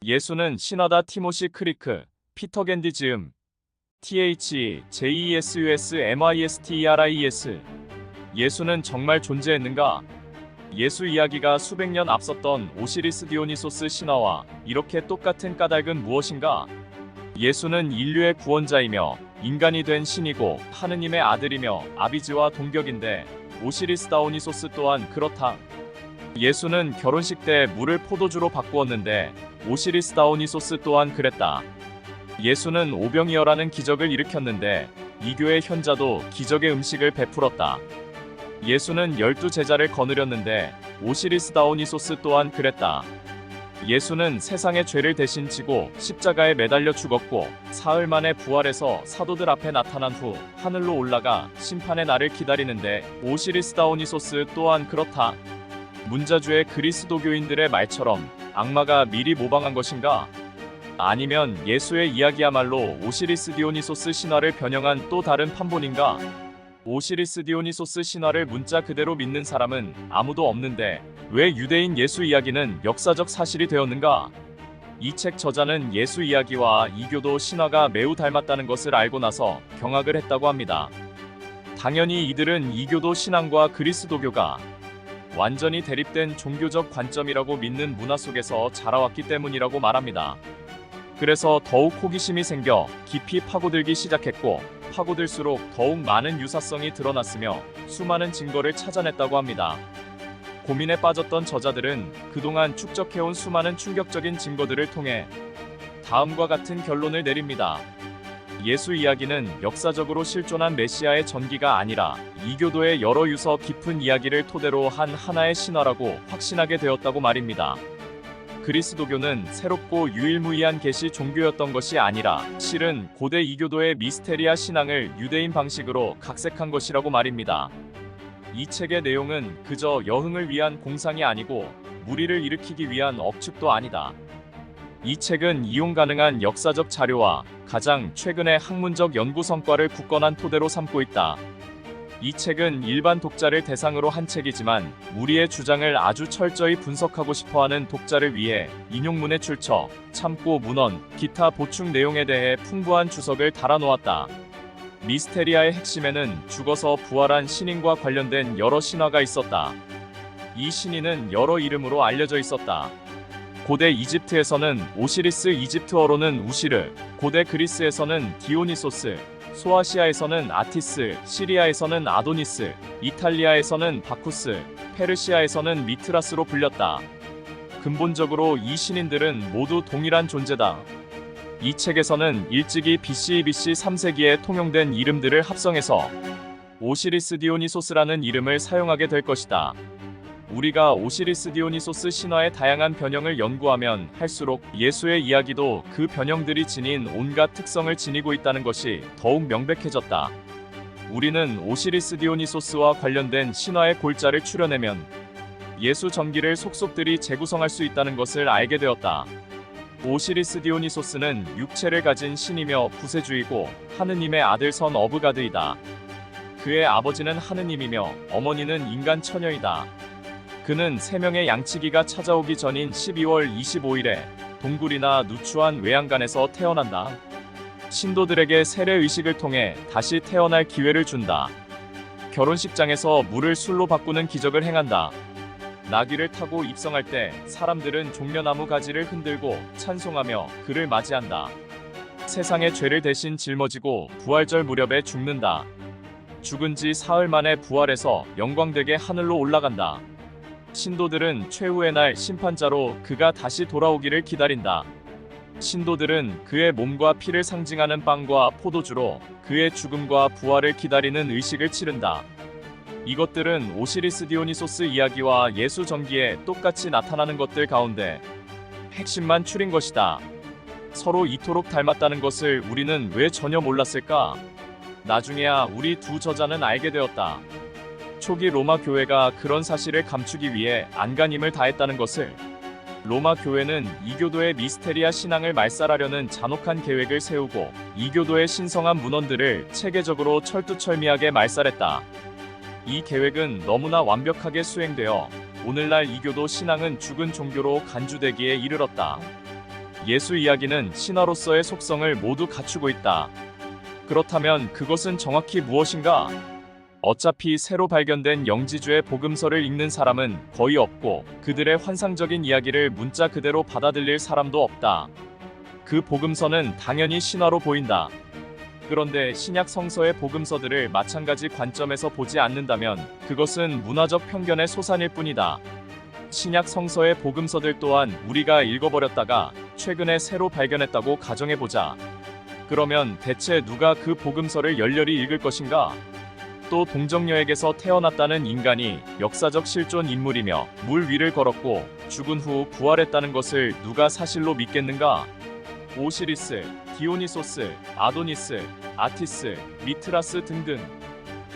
예수는 신화다. 티모시 크리크, 피터 겐디 즈음, THJESUSMISTERIES. 예수는 정말 존재했는가? 예수 이야기가 수백 년 앞섰던 오시리스 디오니소스 신화와 이렇게 똑같은 까닭은 무엇인가? 예수는 인류의 구원자이며 인간이 된 신이고 하느님의 아들이며 아비지와 동격인데 오시리스 다오니소스 또한 그렇다. 예수는 결혼식 때 물을 포도주로 바꾸었는데 오시리스 다오니소스 또한 그랬다. 예수는 오병이어라는 기적을 일으켰는데 이교의 현자도 기적의 음식을 베풀었다. 예수는 12제자를 거느렸는데 오시리스 다오니소스 또한 그랬다. 예수는 세상의 죄를 대신 지고 십자가에 매달려 죽었고 사흘 만에 부활해서 사도들 앞에 나타난 후 하늘로 올라가 심판의 날을 기다리는데 오시리스 다오니소스 또한 그렇다. 문자주의 그리스도교인들의 말처럼 악마가 미리 모방한 것인가? 아니면 예수의 이야기야말로 오시리스 디오니소스 신화를 변형한 또 다른 판본인가? 오시리스 디오니소스 신화를 문자 그대로 믿는 사람은 아무도 없는데 왜 유대인 예수 이야기는 역사적 사실이 되었는가? 이 책 저자는 예수 이야기와 이교도 신화가 매우 닮았다는 것을 알고 나서 경악을 했다고 합니다. 당연히 이들은 이교도 신앙과 그리스도교가 완전히 대립된 종교적 관점이라고 믿는 문화 속에서 자라왔기 때문이라고 말합니다. 그래서 더욱 호기심이 생겨 깊이 파고들기 시작했고 파고들수록 더욱 많은 유사성이 드러났으며 수많은 증거를 찾아냈다고 합니다. 고민에 빠졌던 저자들은 그동안 축적해온 수많은 충격적인 증거들을 통해 다음과 같은 결론을 내립니다. 예수 이야기는 역사적으로 실존한 메시아의 전기가 아니라 이교도의 여러 유서 깊은 이야기를 토대로 한 하나의 신화라고 확신하게 되었다고 말입니다. 그리스도교는 새롭고 유일무이한 계시 종교였던 것이 아니라 실은 고대 이교도의 미스테리아 신앙을 유대인 방식으로 각색한 것이라고 말입니다. 이 책의 내용은 그저 여흥을 위한 공상이 아니고 무리를 일으키기 위한 억측도 아니다. 이 책은 이용 가능한 역사적 자료와 가장 최근의 학문적 연구 성과를 굳건한 토대로 삼고 있다. 이 책은 일반 독자를 대상으로 한 책이지만 무리의 주장을 아주 철저히 분석하고 싶어하는 독자를 위해 인용문의 출처, 참고 문헌, 기타 보충 내용에 대해 풍부한 주석을 달아놓았다. 미스테리아의 핵심에는 죽어서 부활한 신인과 관련된 여러 신화가 있었다. 이 신인은 여러 이름으로 알려져 있었다. 고대 이집트에서는 오시리스, 이집트어로는 우시르, 고대 그리스에서는 디오니소스, 소아시아에서는 아티스, 시리아에서는 아도니스, 이탈리아에서는 바쿠스, 페르시아에서는 미트라스로 불렸다. 근본적으로 이 신인들은 모두 동일한 존재다. 이 책에서는 일찍이 BC 3세기에 통용된 이름들을 합성해서 오시리스 디오니소스라는 이름을 사용하게 될 것이다. 우리가 오시리스 디오니소스 신화의 다양한 변형을 연구하면 할수록 예수의 이야기도 그 변형들이 지닌 온갖 특성을 지니고 있다는 것이 더욱 명백해졌다. 우리는 오시리스 디오니소스와 관련된 신화의 골자를 추려내면 예수 전기를 속속들이 재구성할 수 있다는 것을 알게 되었다. 오시리스 디오니소스는 육체를 가진 신이며 부세주이고 하느님의 아들 선 어브 가드이다. 그의 아버지는 하느님이며 어머니는 인간 처녀이다. 그는 3명의 양치기가 찾아오기 전인 12월 25일에 동굴이나 누추한 외양간에서 태어난다. 신도들에게 세례 의식을 통해 다시 태어날 기회를 준다. 결혼식장에서 물을 술로 바꾸는 기적을 행한다. 나귀를 타고 입성할 때 사람들은 종려나무 가지를 흔들고 찬송하며 그를 맞이한다. 세상의 죄를 대신 짊어지고 부활절 무렵에 죽는다. 죽은 지 사흘 만에 부활해서 영광되게 하늘로 올라간다. 신도들은 최후의 날 심판자로 그가 다시 돌아오기를 기다린다. 신도들은 그의 몸과 피를 상징하는 빵과 포도주로 그의 죽음과 부활을 기다리는 의식을 치른다. 이것들은 오시리스 디오니소스 이야기와 예수 전기에 똑같이 나타나는 것들 가운데 핵심만 추린 것이다. 서로 이토록 닮았다는 것을 우리는 왜 전혀 몰랐을까? 나중에야 우리 두 저자는 알게 되었다. 초기 로마 교회가 그런 사실을 감추기 위해 안간힘을 다했다는 것을. 로마 교회는 이교도의 미스테리아 신앙을 말살하려는 잔혹한 계획을 세우고 이교도의 신성한 문헌들을 체계적으로 철두철미하게 말살했다. 이 계획은 너무나 완벽하게 수행되어 오늘날 이교도 신앙은 죽은 종교로 간주되기에 이르렀다. 예수 이야기는 신화로서의 속성을 모두 갖추고 있다. 그렇다면 그것은 정확히 무엇인가? 어차피 새로 발견된 영지주의 복음서를 읽는 사람은 거의 없고 그들의 환상적인 이야기를 문자 그대로 받아들일 사람도 없다. 그 복음서는 당연히 신화로 보인다. 그런데 신약 성서의 복음서들을 마찬가지 관점에서 보지 않는다면 그것은 문화적 편견의 소산일 뿐이다. 신약 성서의 복음서들 또한 우리가 읽어버렸다가 최근에 새로 발견했다고 가정해보자. 그러면 대체 누가 그 복음서를 열렬히 읽을 것인가? 또 동정녀에게서 태어났다는 인간이 역사적 실존 인물이며 물 위를 걸었고 죽은 후 부활했다는 것을 누가 사실로 믿겠는가? 오시리스, 디오니소스, 아도니스, 아티스, 미트라스 등등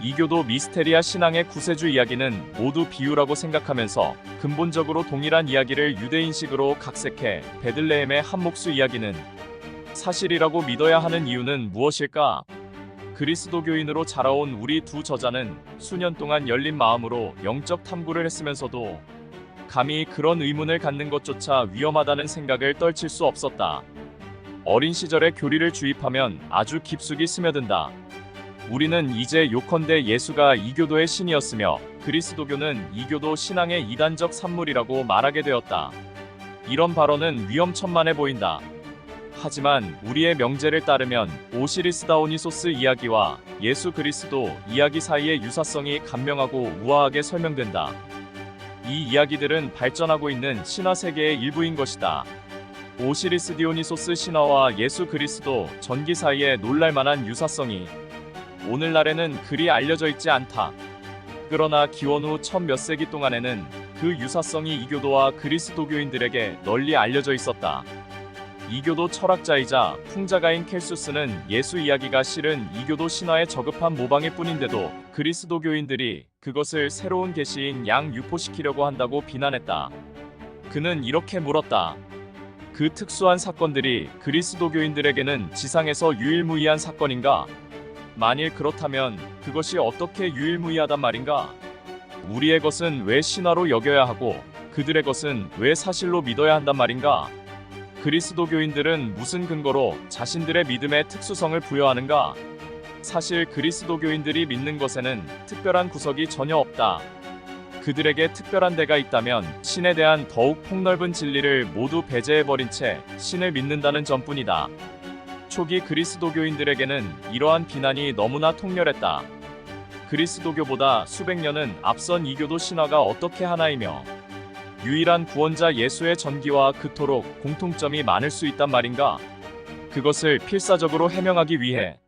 이교도 미스테리아 신앙의 구세주 이야기는 모두 비유라고 생각하면서 근본적으로 동일한 이야기를 유대인식으로 각색해 베들레헴의 한목수 이야기는 사실이라고 믿어야 하는 이유는 무엇일까? 그리스도교인으로 자라온 우리 두 저자는 수년 동안 열린 마음으로 영적 탐구를 했으면서도 감히 그런 의문을 갖는 것조차 위험하다는 생각을 떨칠 수 없었다. 어린 시절에 교리를 주입하면 아주 깊숙이 스며든다. 우리는 이제 요컨대 예수가 이교도의 신이었으며 그리스도교는 이교도 신앙의 이단적 산물이라고 말하게 되었다. 이런 발언은 위험천만해 보인다. 하지만 우리의 명제를 따르면 오시리스 다오니소스 이야기와 예수 그리스도 이야기 사이의 유사성이 간명하고 우아하게 설명된다. 이 이야기들은 발전하고 있는 신화 세계의 일부인 것이다. 오시리스 디오니소스 신화와 예수 그리스도 전기 사이의 놀랄만한 유사성이 오늘날에는 그리 알려져 있지 않다. 그러나 기원 후 천 몇 세기 동안에는 그 유사성이 이교도와 그리스도교인들에게 널리 알려져 있었다. 이교도 철학자이자 풍자가인 켈수스는 예수 이야기가 실은 이교도 신화의 저급한 모방일 뿐인데도 그리스도교인들이 그것을 새로운 계시인 양 유포시키려고 한다고 비난했다. 그는 이렇게 물었다. 그 특수한 사건들이 그리스도교인들에게는 지상에서 유일무이한 사건인가? 만일 그렇다면 그것이 어떻게 유일무이하단 말인가? 우리의 것은 왜 신화로 여겨야 하고 그들의 것은 왜 사실로 믿어야 한단 말인가? 그리스도교인들은 무슨 근거로 자신들의 믿음에 특수성을 부여하는가? 사실 그리스도교인들이 믿는 것에는 특별한 구석이 전혀 없다. 그들에게 특별한 데가 있다면 신에 대한 더욱 폭넓은 진리를 모두 배제해버린 채 신을 믿는다는 점뿐이다. 초기 그리스도교인들에게는 이러한 비난이 너무나 통렬했다. 그리스도교보다 수백 년은 앞선 이교도 신화가 어떻게 하나이며 유일한 구원자 예수의 전기와 그토록 공통점이 많을 수 있단 말인가? 그것을 필사적으로 해명하기 위해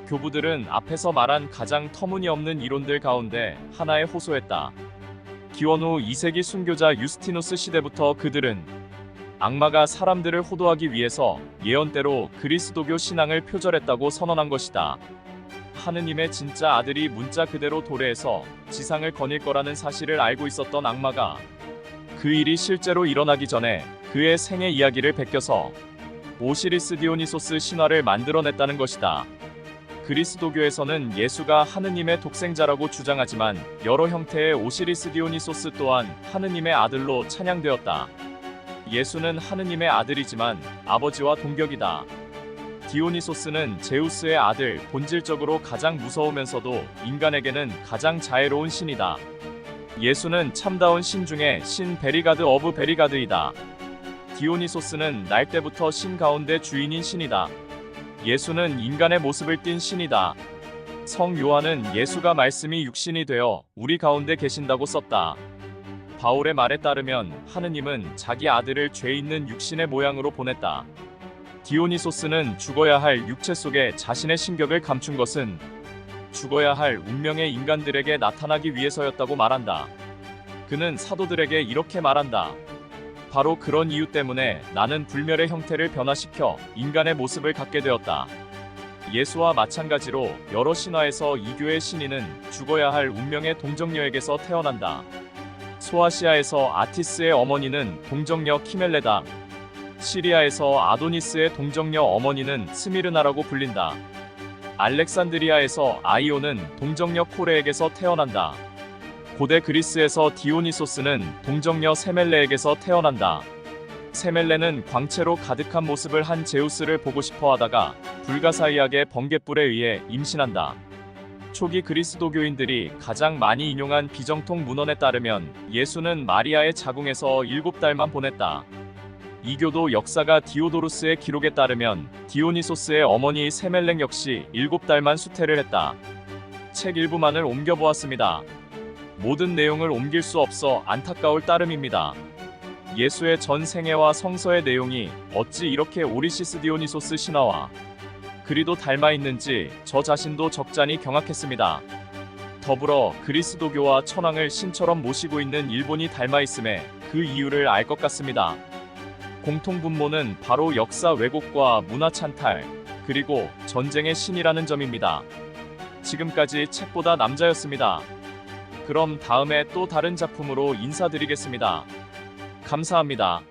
교부들은 앞에서 말한 가장 터무니없는 이론들 가운데 하나에 호소했다. 기원 후 2세기 순교자 유스티누스 시대부터 그들은 악마가 사람들을 호도하기 위해서 예언대로 그리스도교 신앙을 표절했다고 선언한 것이다. 하느님의 진짜 아들이 문자 그대로 도래해서 지상을 거닐 거라는 사실을 알고 있었던 악마가 그 일이 실제로 일어나기 전에 그의 생애 이야기를 베껴서 오시리스 디오니소스 신화를 만들어냈다는 것이다. 그리스도교에서는 예수가 하느님의 독생자라고 주장하지만 여러 형태의 오시리스 디오니소스 또한 하느님의 아들로 찬양되었다. 예수는 하느님의 아들이지만 아버지와 동격이다. 디오니소스는 제우스의 아들, 본질적으로 가장 무서우면서도 인간에게는 가장 자애로운 신이다. 예수는 참다운 신 중에 신 베리가드 어브 베리가드이다. 디오니소스는 날 때부터 신 가운데 주인인 신이다. 예수는 인간의 모습을 띤 신이다. 성 요한은 예수가 말씀이 육신이 되어 우리 가운데 계신다고 썼다. 바울의 말에 따르면 하느님은 자기 아들을 죄 있는 육신의 모양으로 보냈다. 디오니소스는 죽어야 할 육체 속에 자신의 신격을 감춘 것은 죽어야 할 운명의 인간들에게 나타나기 위해서였다고 말한다. 그는 사도들에게 이렇게 말한다. 바로 그런 이유 때문에 나는 불멸의 형태를 변화시켜 인간의 모습을 갖게 되었다. 예수와 마찬가지로 여러 신화에서 이교의 신인은 죽어야 할 운명의 동정녀에게서 태어난다. 소아시아에서 아티스의 어머니는 동정녀 키멜레다. 시리아에서 아도니스의 동정녀 어머니는 스미르나라고 불린다. 알렉산드리아에서 아이오는 동정녀 코레에게서 태어난다. 고대 그리스에서 디오니소스는 동정녀 세멜레에게서 태어난다. 세멜레는 광채로 가득한 모습을 한 제우스를 보고 싶어 하다가 불가사의하게 번갯불에 의해 임신한다. 초기 그리스도교인들이 가장 많이 인용한 비정통 문헌에 따르면 예수는 마리아의 자궁에서 7달만 보냈다. 이교도 역사가 디오도루스의 기록에 따르면 디오니소스의 어머니 세멜렉 역시 7달만 수태를 했다. 책 일부만을 옮겨보았습니다. 모든 내용을 옮길 수 없어 안타까울 따름입니다. 예수의 전 생애와 성서의 내용이 어찌 이렇게 오리시스 디오니소스 신화와 그리도 닮아 있는지 저 자신도 적잖이 경악했습니다. 더불어 그리스도교와 천황을 신처럼 모시고 있는 일본이 닮아 있음에 그 이유를 알 것 같습니다. 공통분모는 바로 역사 왜곡과 문화 찬탈, 그리고 전쟁의 신이라는 점입니다. 지금까지 책보다 남자였습니다. 그럼 다음에 또 다른 작품으로 인사드리겠습니다. 감사합니다.